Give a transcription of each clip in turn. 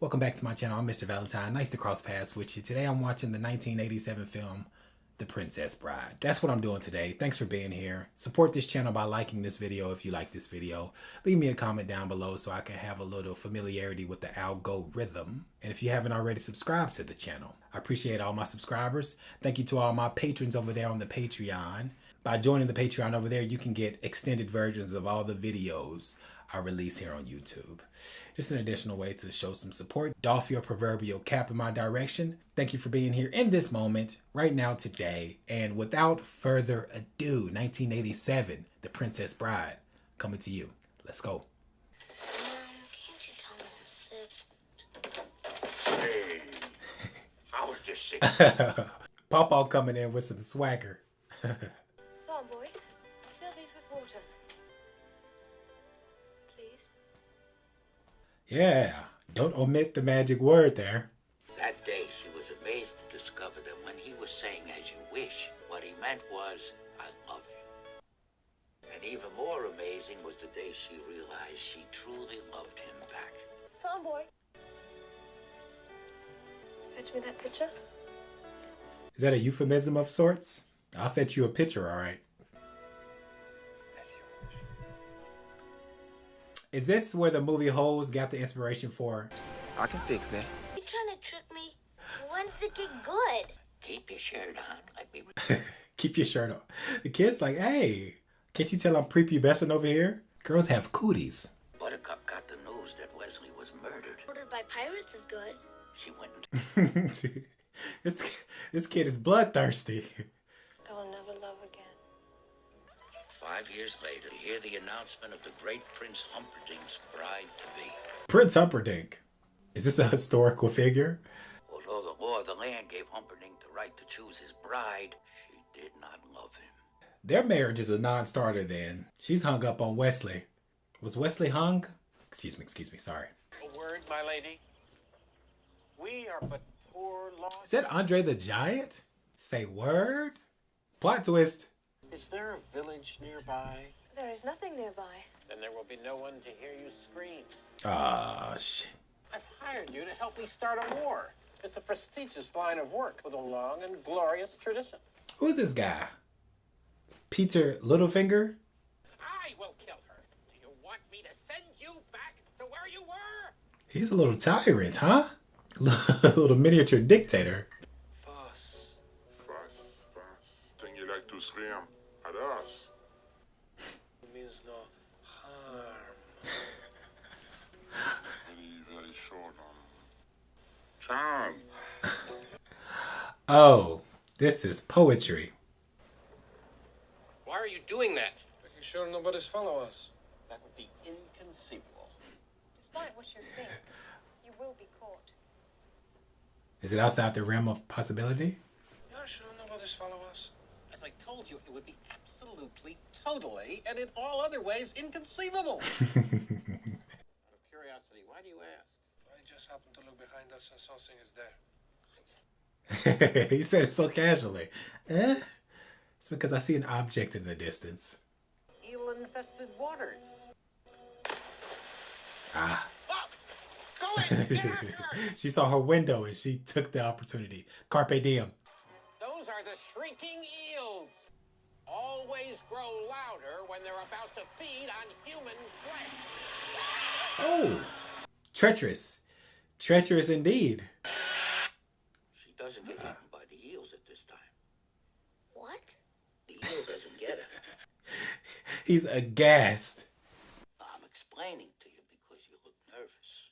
Welcome back to my channel. I'm Mr. Valentine. Nice to cross paths with you. Today I'm watching the 1987 film, The Princess Bride. That's what I'm doing today. Thanks for being here. Support this channel by liking this video if you like this video. Leave me a comment down below so I can have a little familiarity with the algorithm. And if you haven't already subscribed to the channel, I appreciate all my subscribers. Thank you to all my patrons over there on the Patreon. By joining the Patreon over there, you can get extended versions of all the videos I release here on YouTube. Just an additional way to show some support. Doff your proverbial cap in my direction. Thank you for being here in this moment, right now, today. And without further ado, 1987, The Princess Bride, coming to you. Let's go. Can't you tell me I'm sick? Hey, I was just sick. Pawpaw coming in with some swagger. Farm boy, fill these with water. Please. Yeah, don't omit the magic word there. That day, she was amazed to discover that when he was saying "as you wish," what he meant was, "I love you." And even more amazing was the day she realized she truly loved him back. Farm boy. Fetch me that picture. Is that a euphemism of sorts? I'll fetch you a picture, all right. Is this where the movie Holes got the inspiration for? I can fix that. You trying to trick me? When's it get good? Keep your shirt on. Let me. Keep your shirt on. The kid's like, hey, can't you tell I'm prepubescent over here? Girls have cooties. Buttercup got the news that Wesley was murdered. Ordered by pirates is good. She went and this kid is bloodthirsty. I'll never love again. 5 years later, to hear the announcement of the great Prince Humperdinck's bride-to-be. Prince Humperdinck. Is this a historical figure? Although the law of the land gave Humperdinck the right to choose his bride, she did not love him. Their marriage is a non-starter then. She's hung up on Wesley. Was Wesley hung? Excuse me, sorry. A word, my lady. We are but poor lost. Is that Andre the Giant? Say word? Plot twist. Is there a village nearby? There is nothing nearby. Then there will be no one to hear you scream. Ah, shit. I've hired you to help me start a war. It's a prestigious line of work with a long and glorious tradition. Who's this guy? Peter Littlefinger? I will kill her. Do you want me to send you back to where you were? He's a little tyrant, huh? A little miniature dictator. Fuss. Fuss. Thing you like to scream at us. Means no harm. Very short on charm. Oh, this is poetry. Why are you doing that? Making sure nobody's follow us. That would be inconceivable. Despite what you think, you will be caught. Is it outside the realm of possibility? You're sure nobody's follow us? As I told you, it would be absolutely, totally, and in all other ways inconceivable. Out of curiosity, why do you ask? I just happened to look behind us and saw Singer's there. He said it so casually. Eh? It's because I see an object in the distance. Eel-infested waters. Ah. Oh! Go in! Get after her! She saw her window and she took the opportunity. Carpe diem. Those are the shrieking eels. Always grow louder when they're about to feed on human flesh. Oh, treacherous. Treacherous indeed. She doesn't get eaten by the eels at this time. What? The eel doesn't get it. He's aghast. I'm explaining to you because you look nervous.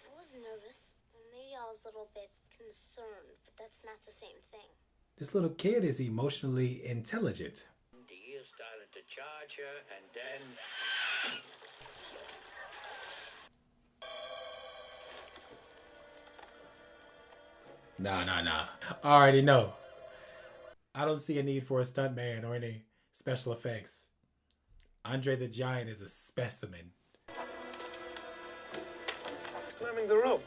I was nervous. And maybe I was a little bit concerned, but that's not the same thing. This little kid is emotionally intelligent. The eel started to charge her, and then... Nah. I already know. I don't see a need for a stuntman or any special effects. Andre the Giant is a specimen. Climbing the rope.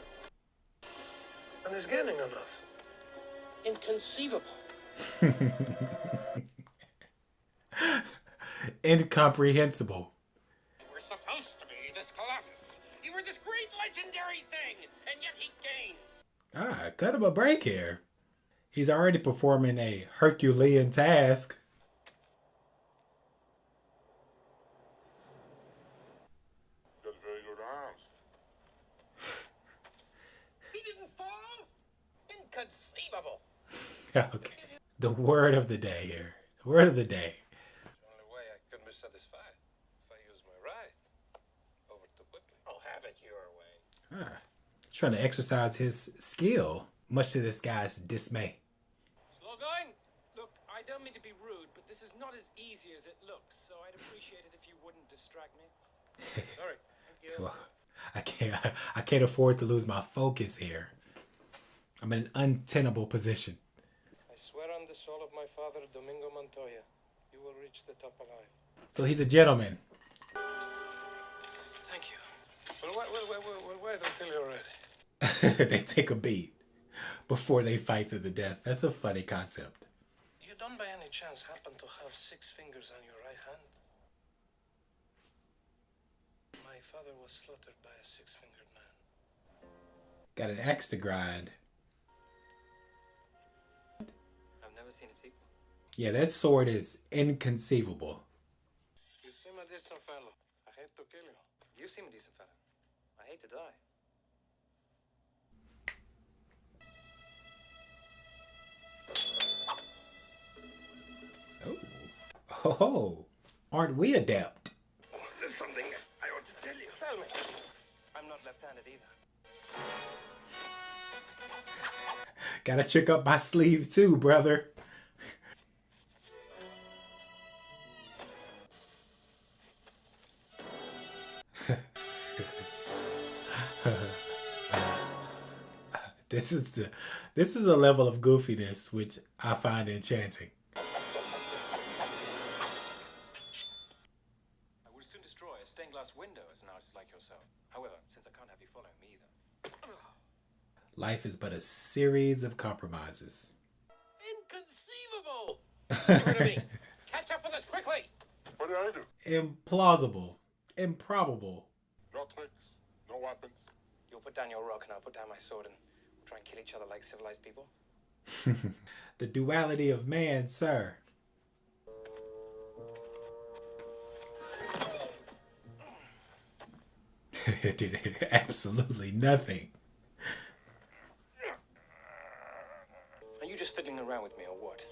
And he's gaining on us. Inconceivable. Incomprehensible. You were supposed to be this colossus. You were this great legendary thing. and yet he gains. Ah, cut him a break here. He's already performing a Herculean task. Got very good arms. He didn't fall? Inconceivable. Okay. The word of the day here. The word of the day. The only way I could be satisfied if I use my right over to Whitley. Oh, have it your way. Ah, he's trying to exercise his skill, much to this guy's dismay. Slow going? Look, I don't mean to be rude, but this is not as easy as it looks, so I'd appreciate it if you wouldn't distract me. Sorry. Thank you. Well, I can't afford to lose my focus here. I'm in an untenable position. I swear on the soul of my father, Domingo Montoya, you will reach the top alive. So he's a gentleman. Thank you. Well, wait until you're ready. They take a beat before they fight to the death. That's a funny concept. You don't by any chance happen to have 6 fingers on your right hand? My father was slaughtered by a 6-fingered man. Got an axe to grind. I've never seen a sequel. Yeah, that sword is inconceivable. You seem a decent fellow. I hate to kill you. You seem a decent fella. I hate to die. Oh, aren't we adept? There's something I ought to tell you. Tell me. I'm not left-handed either. Got a trick up my sleeve too, brother. This is a level of goofiness which I find enchanting. I will soon destroy a stained glass window as an artist like yourself. However, since I can't have you following me either. Life is but a series of compromises. Inconceivable! Get rid of me. Catch up with us quickly. What did I do? Implausible. Improbable. No tricks, no weapons. You'll put down your rock and I'll put down my sword and we'll try and kill each other like civilized people. The duality of man, sir. It did absolutely nothing. Are you just fiddling around with me or what?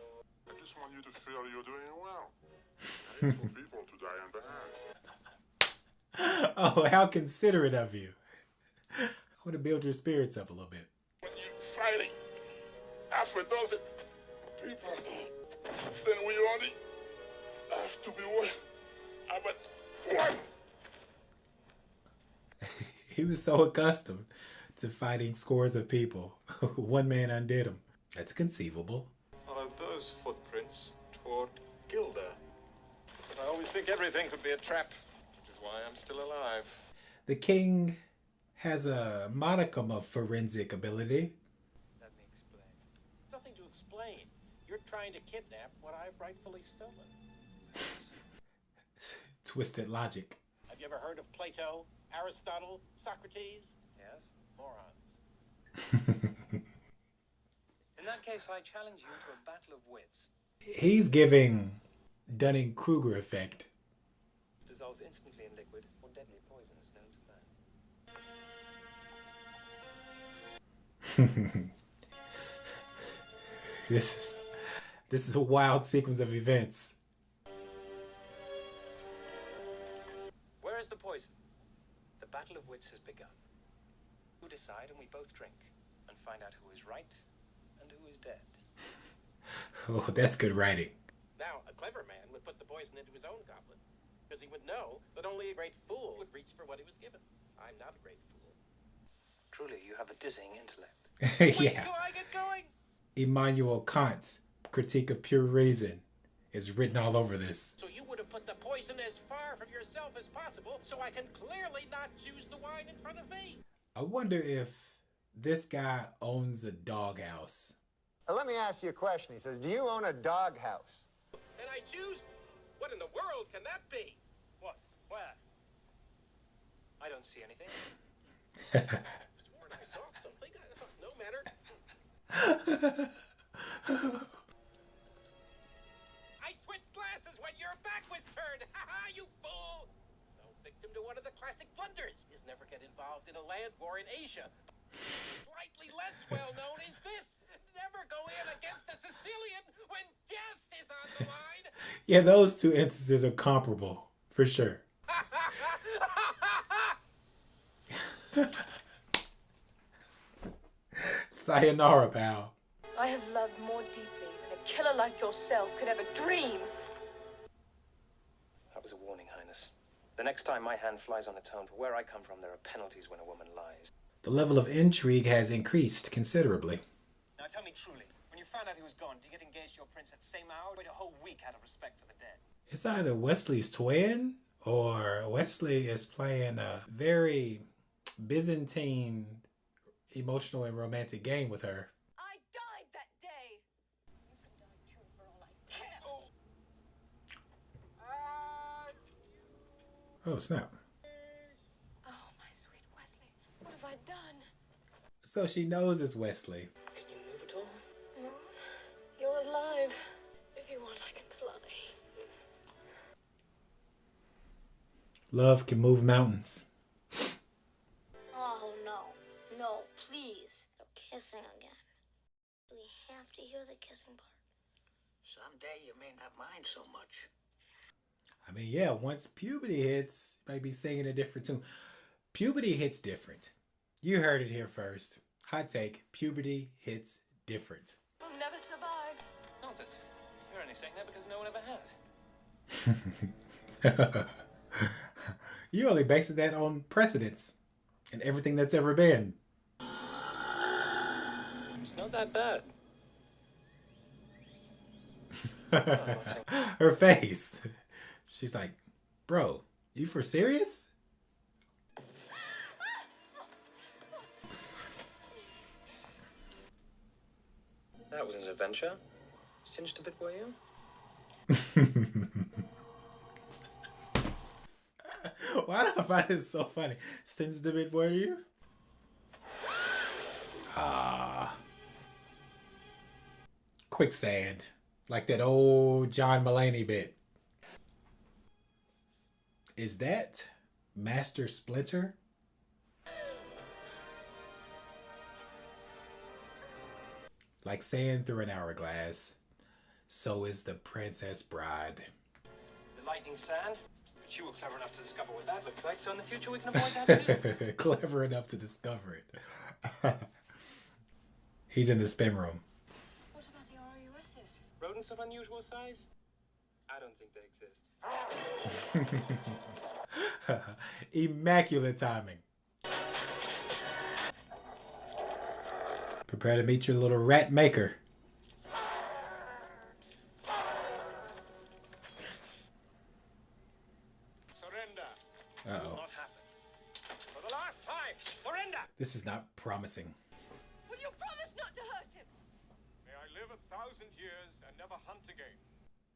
I just want you to feel you're doing well. I hate for people to die in the hands. Oh, how considerate of you. I want to build your spirits up a little bit. When you're fighting, half a dozen people, then we only have to be one. But one. He was so accustomed to fighting scores of people. One man undid him. That's conceivable. Followed those footprints toward Gilda. But I always think everything could be a trap, which is why I'm still alive. The king has a modicum of forensic ability. Let me explain. Nothing to explain. You're trying to kidnap what I've rightfully stolen. Twisted logic. Have you ever heard of Plato, Aristotle, Socrates? Yes? Morons. In that case, I challenge you to a battle of wits. He's giving Dunning-Kruger effect. It dissolves instantly in liquid or deadly poisons known to man. This is a wild sequence of events. Where is the poison? The battle of wits has begun. You decide and we both drink and find out who is right and who is dead. Oh, that's good writing. Now, a clever man would put the poison into his own goblet, because he would know that only a great fool would reach for what he was given. I'm not a great fool. Truly, you have a dizzying intellect. Yeah. Till I get going. Immanuel Kant's Critique of Pure Reason is written all over this. So you would have put the poison as far from yourself as possible, so I can clearly not choose the wine in front of me. I wonder if this guy owns a doghouse. Let me ask you a question. He says, do you own a doghouse? And I choose? What in the world can that be? What? Where? I don't see anything. Sworn I saw switched glasses when your back was turned. Ha ha, you fool! Fell victim to one of the classic blunders is never get involved in a land war in Asia. Slightly less well known is this: never go in against a Sicilian when death is on the line. Yeah, those two instances are comparable, for sure. Sayonara, pal. I have loved more deeply than a killer like yourself could ever dream. That was a warning, Highness. The next time my hand flies on a tone, for where I come from, there are penalties when a woman lies. The level of intrigue has increased considerably. Now tell me truly, when you found out he was gone, did you get engaged to your prince at the same hour? Wait a whole week out of respect for the dead. It's either Wesley's twin or Wesley is playing a very Byzantine emotional and romantic game with her. I died that day. You can die too for all I care. Oh, snap. Oh, my sweet Wesley. What have I done? So she knows it's Wesley. Can you move at all? Move? You're alive. If you want, I can fly. Love can move mountains. Oh, no. No, please. No kissing again. Do we have to hear the kissing part? Someday you may not mind so much. I mean, yeah, once puberty hits, maybe singing a different tune. Puberty hits different. You heard it here first. Hot take, puberty hits different. We'll never survive. Nonsense. You're only saying that because no one ever has. You only based that on precedents and everything that's ever been. It's not that bad. Her face. She's like, bro, you for serious? That was an adventure. Singed a bit, were you? Why do I find it so funny? Singed a bit, were you? Quicksand. Like that old John Mulaney bit. Is that Master Splinter? Like sand through an hourglass, so is the Princess Bride. The lightning sand? But you were clever enough to discover what that looks like, so in the future we can avoid that too. Clever enough to discover it. He's in the spin room. What about the RUSs? Rodents of unusual size? I don't think they exist. Immaculate timing. Prepare to meet your little rat maker. Surrender. Uh-oh. Not happen. For the last time, surrender! This is not promising. Will you promise not to hurt him? May I live 1,000 years and never hunt again.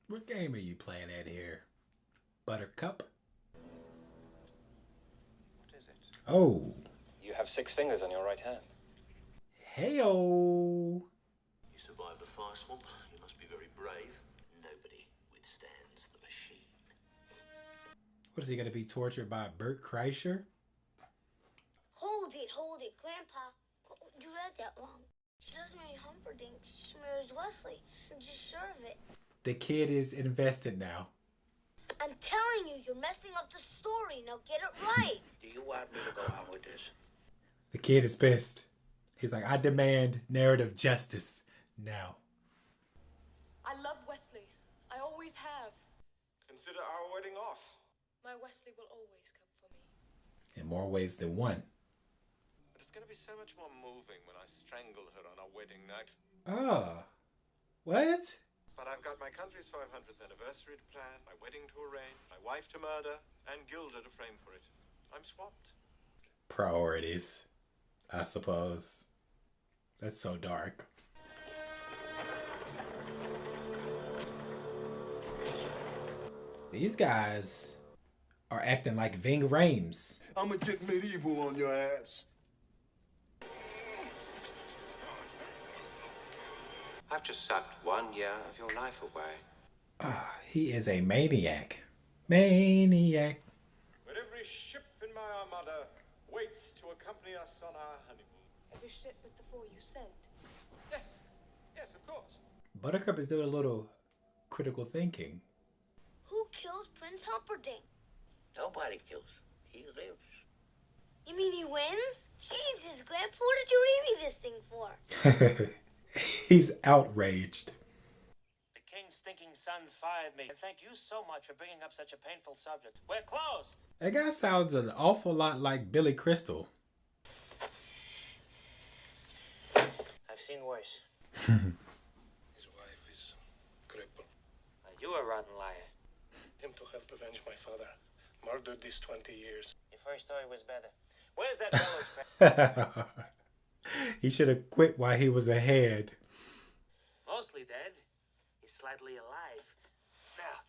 What game are you playing at here? Buttercup? What is it? Oh. You have 6 fingers on your right hand. Heyo. You survived the fire swamp. You must be very brave. Nobody withstands the machine. What is he going to be tortured by Bert Kreischer? Hold it, Grandpa. You read that wrong. She doesn't marry Humperdinck. She marries Wesley. I'm just sure of it. The kid is invested now. I'm telling you, you're messing up the story. Now get it right. Do you want me to go on with this? The kid is pissed. He's like, I demand narrative justice now. I love Wesley. I always have. Consider our wedding off. My Wesley will always come for me. In more ways than one. But it's going to be so much more moving when I strangle her on our wedding night. Ah. What? But I've got my country's 500th anniversary to plan, my wedding to arrange, my wife to murder, and Gilda to frame for it. I'm swamped. Priorities, I suppose. That's so dark. These guys are acting like Ving Rhames. I'ma get medieval on your ass. I've just sucked 1 year of your life away. He is a maniac. Maniac. But every ship in my armada waits to accompany us on our honeymoon. Every ship but the 4 you sent. Yes, yes, of course. Buttercup is doing a little critical thinking. Who kills Prince Humperdinck? Nobody kills him. He lives. You mean he wins? Jesus, Grandpa, what did you read me this thing for? He's outraged. The king's thinking son fired me. And thank you so much for bringing up such a painful subject. We're closed. That guy sounds an awful lot like Billy Crystal. I've seen worse. His wife is crippled. You a rotten liar. Him to help avenge my father. Murdered these 20 years. Your first story was better. Where's that fellow's He should have quit while he was ahead. Mostly dead. He's slightly alive. Now.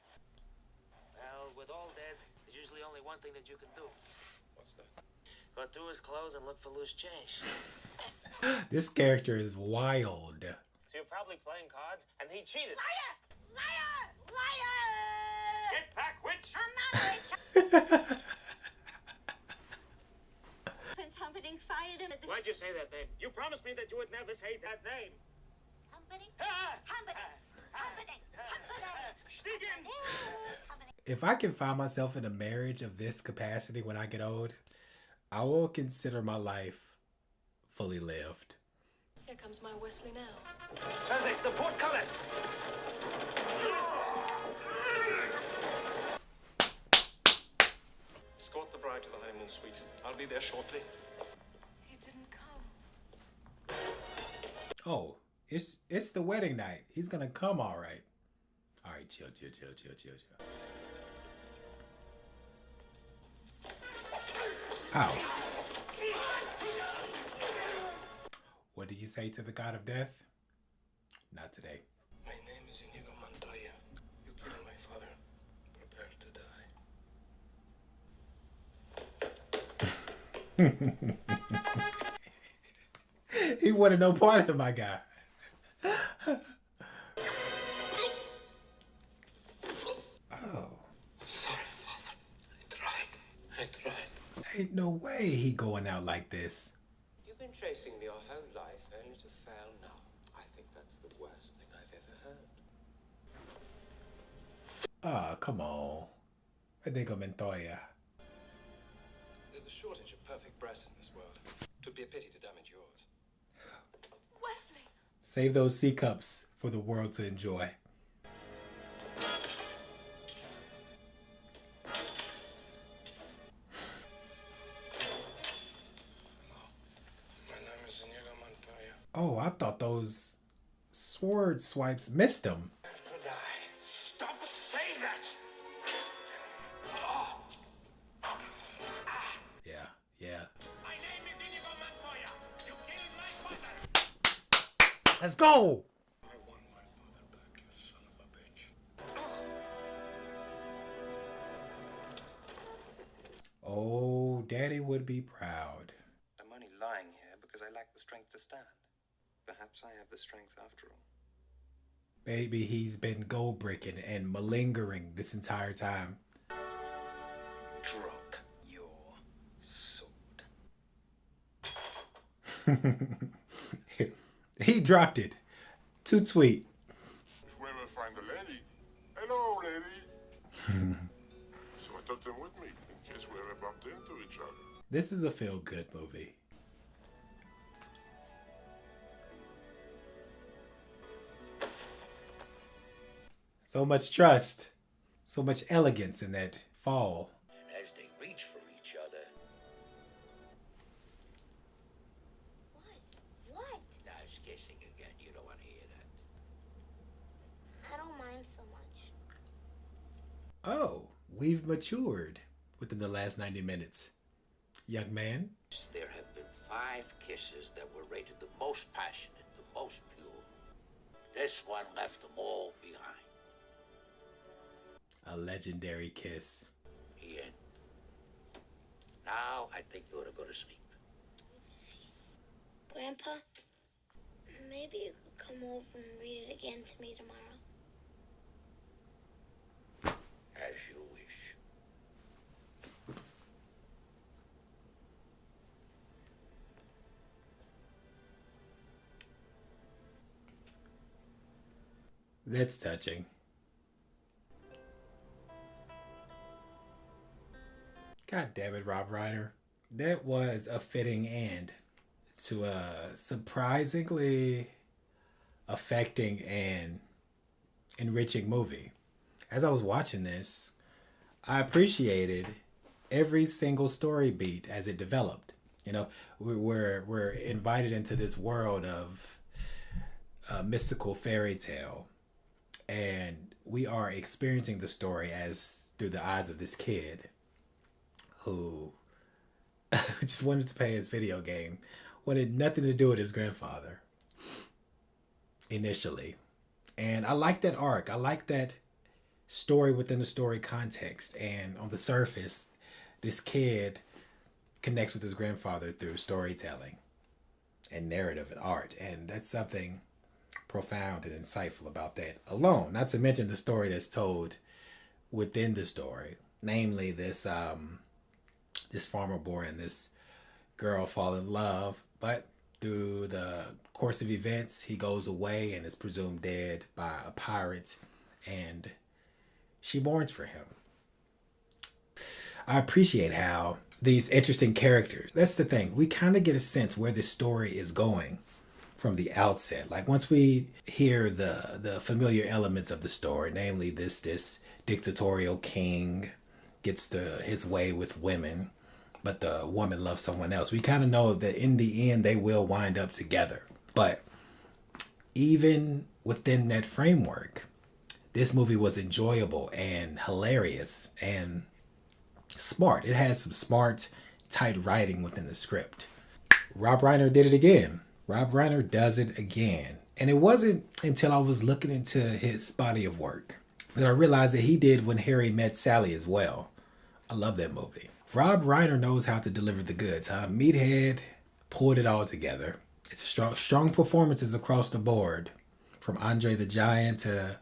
Well, with all dead, there's usually only one thing that you can do. What's that? Go through his clothes and look for loose change. This character is wild. So you're probably playing cards, and he cheated. Liar! Liar! Liar! Get back, witch! I'm not a witch. Prince Humperdinck fired him at the... Why'd you say that name? You promised me that you would never say that name. Humperdinck? Ah! Humperdinck! Humperdinck! Humperdinck! If I can find myself in a marriage of this capacity when I get old, I will consider my life fully lived. Here comes my Wesley now. Fezzik, the portcullis! Escort the bride to the honeymoon suite. I'll be there shortly. He didn't come. Oh, it's the wedding night. He's gonna come all right. All right, chill. Ow. What do you say to the god of death? Not today. My name is Inigo Montoya. You killed my father. Prepare to die. He wanted no part of my guy. Oh. Sorry, father. I tried. Ain't no way he going out like this. You've been chasing me your whole life, only to fail now. I think that's the worst thing I've ever heard. Ah, come on. Inigo Montoya. There's a shortage of perfect breasts in this world. It would be a pity to damage yours. Wesley! Save those C cups for the world to enjoy. My name is Inigo Montoya. Oh, I thought those sword swipes missed him. To die. Stop saying that! Yeah. My name is Inigo Montoya. You killed my father. Let's go! I want my father back, you son of a bitch. Oh, Daddy would be proud. I'm only lying here because I lack the strength to stand. Perhaps I have the strength after all. Baby, he's been gold bricking and malingering this entire time. Drop your sword. He dropped it. Too sweet. If we ever find a lady, hello, lady. So I took them with me in case we ever bumped into each other. This is a feel-good movie. So much trust. So much elegance in that fall. And as they reach for each other, What? that's kissing again. You don't want to hear that. I don't mind so much. Oh, we've matured within the last 90 minutes. Young man. There have been 5 kisses that were rated the most passionate, the most pure. This one left them all behind. A legendary kiss. The end. Now I think you ought to go to sleep. Grandpa, Maybe you could come over and read it again to me tomorrow. As you wish. That's touching. God damn it, Rob Reiner. That was a fitting end to a surprisingly affecting and enriching movie. As I was watching this, I appreciated every single story beat as it developed. You know, we're invited into this world of a mystical fairy tale, and we are experiencing the story as through the eyes of this kid who just wanted to play his video game, wanted nothing to do with his grandfather initially. And I like that arc. I like that story within the story context. And on the surface, this kid connects with his grandfather through storytelling and narrative and art. And that's something profound and insightful about that alone. Not to mention the story that's told within the story. Namely, this farmer boy and this girl fall in love, but through the course of events, he goes away and is presumed dead by a pirate, and she mourns for him. I appreciate how these interesting characters, that's the thing, we kind of get a sense where this story is going from the outset. Like once we hear the familiar elements of the story, namely this dictatorial king gets his way with women, but the woman loves someone else. We kind of know that in the end, they will wind up together. But even within that framework, this movie was enjoyable and hilarious and smart. It had some smart, tight writing within the script. Rob Reiner did it again. Rob Reiner does it again. And it wasn't until I was looking into his body of work that I realized that he did When Harry Met Sally as well. I love that movie. Rob Reiner knows how to deliver the goods, huh? Meathead pulled it all together. It's strong performances across the board. From Andre the Giant to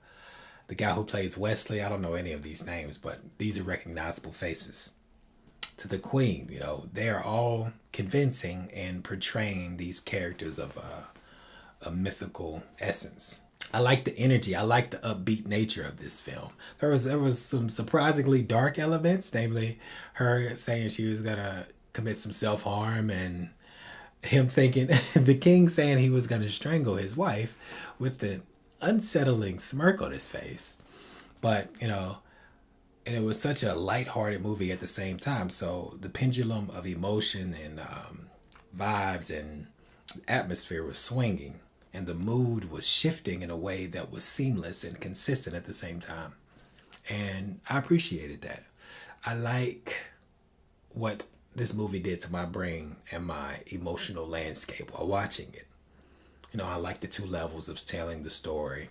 the guy who plays Wesley. I don't know any of these names, but these are recognizable faces. To the Queen, you know, they are all convincing in portraying these characters of a mythical essence. I like the energy. I like the upbeat nature of this film. There was some surprisingly dark elements, namely her saying she was gonna commit some self-harm, and him thinking, the king saying he was gonna strangle his wife with the unsettling smirk on his face. But, you know, and it was such a lighthearted movie at the same time. So the pendulum of emotion and vibes and atmosphere was swinging. And the mood was shifting in a way that was seamless and consistent at the same time. And I appreciated that. I like what this movie did to my brain and my emotional landscape while watching it. You know, I like the two levels of telling the story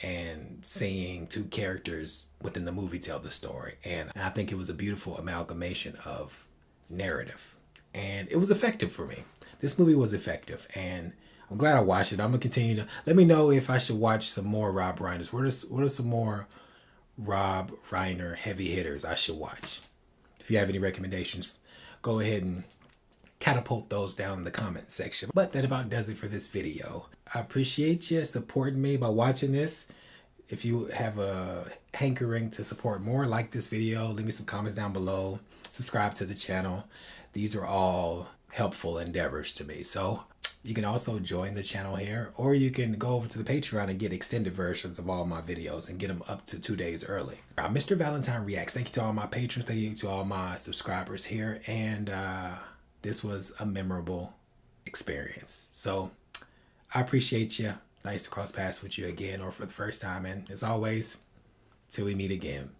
and seeing two characters within the movie tell the story. And I think it was a beautiful amalgamation of narrative. And it was effective for me. This movie was effective. And I'm glad I watched it. I'm going to continue to... Let me know if I should watch some more Rob Reiners. What are some more Rob Reiner heavy hitters I should watch? If you have any recommendations, go ahead and catapult those down in the comment section. But that about does it for this video. I appreciate you supporting me by watching this. If you have a hankering to support more, like this video, leave me some comments down below. Subscribe to the channel. These are all helpful endeavors to me. So you can also join the channel here, or you can go over to the Patreon and get extended versions of all my videos and get them up to 2 days early. Mr. Valentine Reacts. Thank you to all my patrons. Thank you to all my subscribers here. And this was a memorable experience. So I appreciate you. Nice to cross paths with you again or for the first time. And as always, till we meet again.